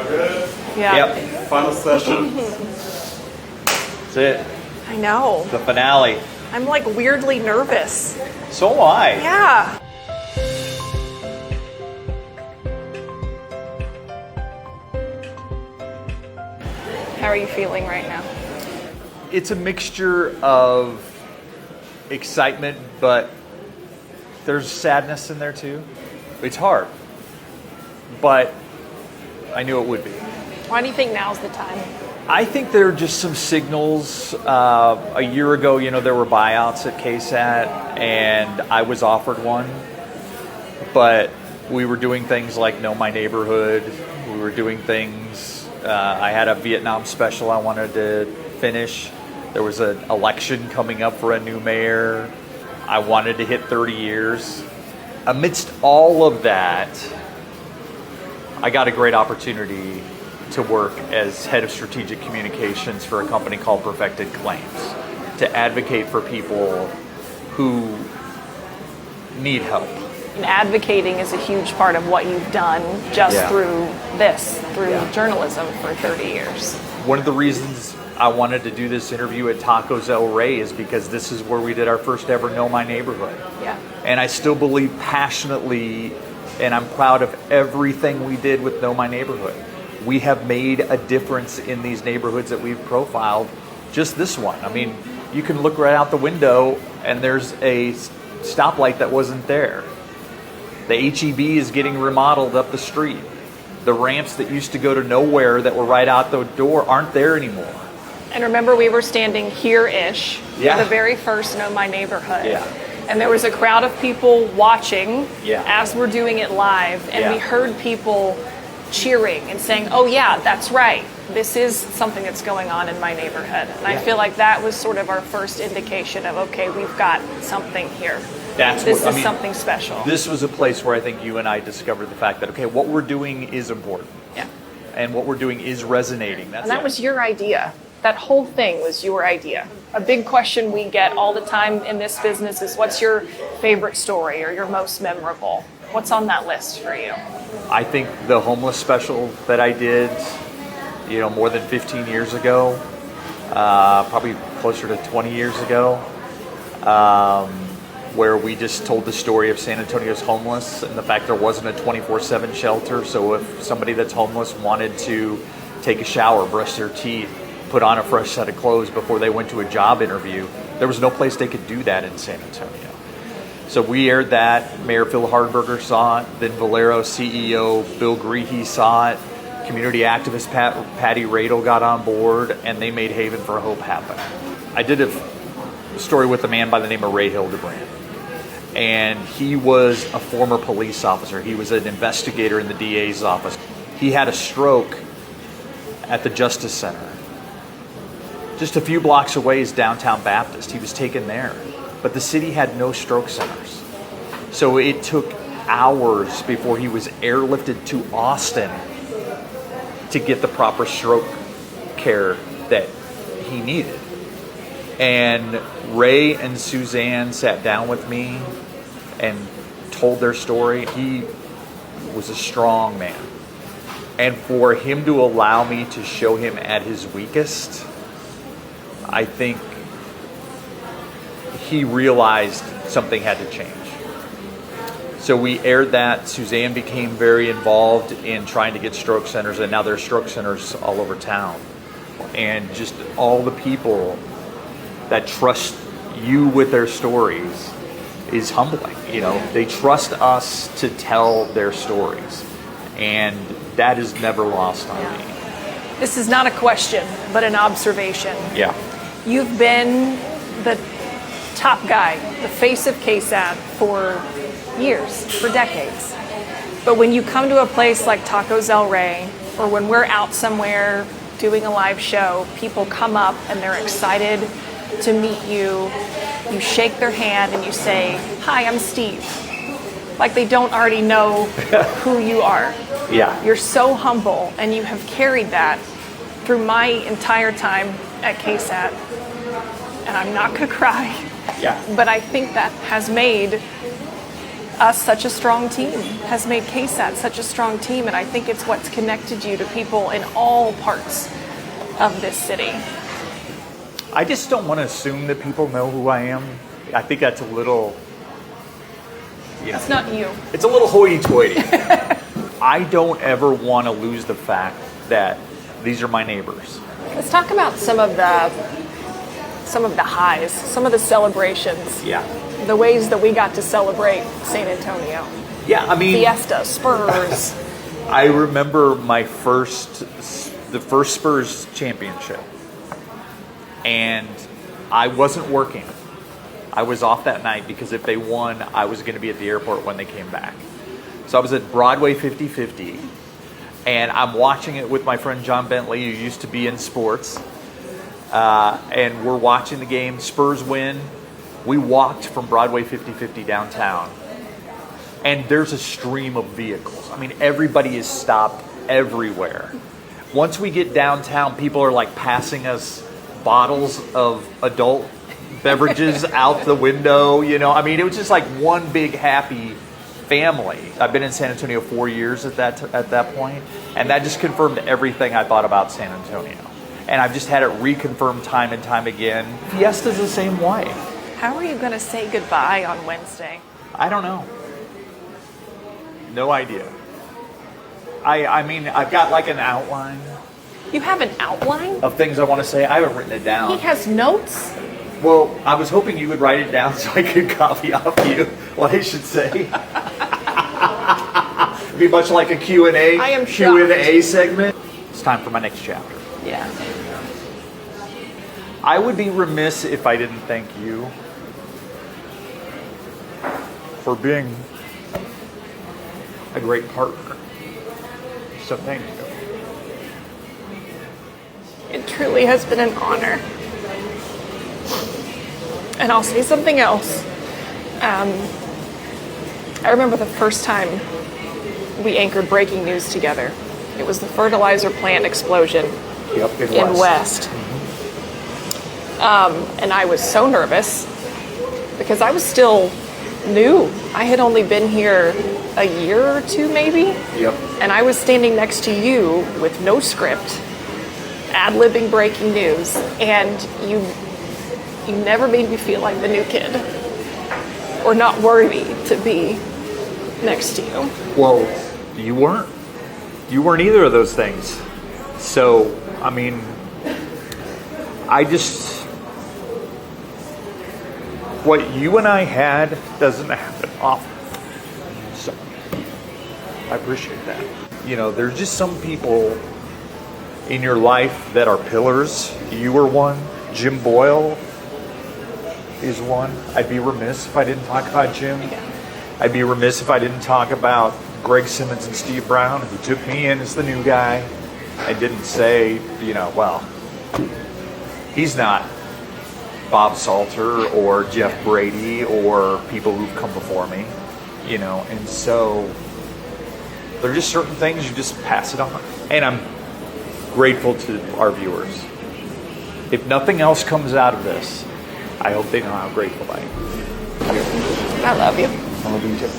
Good. Yeah. Yep. Final session. That's it. I know. The finale. I'm like weirdly nervous. So am I. Yeah. How are you feeling right now? It's a mixture of excitement, but there's sadness in there too. It's hard, but I knew it would be. Why do you think now's the time? I think there are just some signals. A year ago, there were buyouts at KSAT, and I was offered one, but we were doing things like Know My Neighborhood. We were doing things. I had a Vietnam special I wanted to finish. There was an election coming up for a new mayor. I wanted to hit 30 years. Amidst all of that, I got a great opportunity to work as head of strategic communications for a company called Perfected Claims, to advocate for people who need help. And advocating is a huge part of what you've done just through journalism for 30 years. One of the reasons I wanted to do this interview at Tacos El Rey is because this is where we did our first ever Know My Neighborhood. Yeah. And I still believe passionately, and I'm proud of everything we did with Know My Neighborhood. We have made a difference in these neighborhoods that we've profiled. Just this one. I mean, you can look right out the window and there's a stoplight that wasn't there. The HEB is getting remodeled up the street. The ramps that used to go to nowhere that were right out the door aren't there anymore. And remember, we were standing here-ish for the very first Know My Neighborhood. Yeah. And there was a crowd of people watching Yeah. as we're doing it live. And we heard people cheering and saying, oh yeah, that's right. This is something that's going on in my neighborhood. And I feel like that was sort of our first indication of, okay, we've got something here. This is something special. This was a place where I think you and I discovered the fact that, okay, what we're doing is important. Yeah. And what we're doing is resonating. And that was your idea. That whole thing was your idea. A big question we get all the time in this business is, what's your favorite story or your most memorable? What's on that list for you? I think the homeless special that I did, more than 15 years ago, probably closer to 20 years ago, where we just told the story of San Antonio's homeless and the fact there wasn't a 24/7 shelter. So if somebody that's homeless wanted to take a shower, brush their teeth, put on a fresh set of clothes before they went to a job interview, there was no place they could do that in San Antonio. So we aired that. Mayor Phil Hardberger saw it. Then Valero CEO Bill Greehey saw it. Community activist Patty Radel got on board, and they made Haven for Hope happen. I did a story with a man by the name of Ray Hildebrand. And he was a former police officer. He was an investigator in the DA's office. He had a stroke at the Justice Center. Just a few blocks away is Downtown Baptist. He was taken there. But the city had no stroke centers. So it took hours before he was airlifted to Austin to get the proper stroke care that he needed. And Ray and Suzanne sat down with me and told their story. He was a strong man. And for him to allow me to show him at his weakest, I think he realized something had to change. So we aired that. Suzanne became very involved in trying to get stroke centers, and now there are stroke centers all over town. And just all the people that trust you with their stories is humbling. They trust us to tell their stories, and that is never lost on me. This is not a question, but an observation. Yeah. You've been the top guy, the face of KSAT for years, for decades. But when you come to a place like Tacos El Rey, or when we're out somewhere doing a live show, people come up and they're excited to meet you. You shake their hand and you say, "Hi, I'm Steve." Like they don't already know who you are. Yeah. You're so humble, and you have carried that through my entire time at KSAT. And I'm not going to cry. Yeah. But I think that has made us such a strong team, has made KSAT such a strong team, and I think it's what's connected you to people in all parts of this city. I just don't want to assume that people know who I am. I think that's a little, It's not you. it's a little hoity-toity. I don't ever want to lose the fact that these are my neighbors. Let's talk about some of the highs, some of the celebrations. Yeah. The ways that we got to celebrate San Antonio. Yeah, I mean, Fiesta, Spurs. I remember the first Spurs championship, and I wasn't working. I was off that night because if they won, I was going to be at the airport when they came back. So I was at Broadway 50/50, and I'm watching it with my friend John Bentley, who used to be in sports, and we're watching the game. Spurs win. We walked from Broadway 50/50 downtown, and there's a stream of vehicles. I mean, everybody is stopped everywhere. Once we get downtown, people are like passing us bottles of adult beverages out the window. You know, I mean, it was just like one big happy family. I've been in San Antonio 4 years at that point, and that just confirmed everything I thought about San Antonio. And I've just had it reconfirmed time and time again. Fiesta's the same way. How are you going to say goodbye on Wednesday? I don't know. No idea. I mean, I've got like an outline You have an outline? of things I want to say. I haven't written it He down. has notes? Well, I was hoping you would write it down so I could copy off you what I should say. It'd be much like a Q&A. I am Q&A segment. It's time for my next chapter. Yeah. I would be remiss if I didn't thank you for being a great partner. So thank you. It truly has been an honor. And I'll say something else. I remember the first time we anchored breaking news together. It was the fertilizer plant explosion in West. And I was so nervous because I was still new. I had only been here a year or two maybe. Yep. And I was standing next to you with no script, ad-libbing breaking news, and you never made me feel like the new kid or not worthy to be next to you. Well, you weren't. You weren't either of those things. So, I mean, what you and I had doesn't happen often. So, I appreciate that. You know, there's just some people in your life that are pillars. You were one. Jim Boyle is one. I'd be remiss if I didn't talk about Jim. Yeah. I'd be remiss if I didn't talk about Greg Simmons and Steve Brown, who took me in as the new guy and didn't say, well, he's not Bob Salter or Jeff Brady or people who've come before me, and so there are just certain things you just pass it on. And I'm grateful to our viewers. If nothing else comes out of this, I hope they know how grateful I am. I love you. I love you too.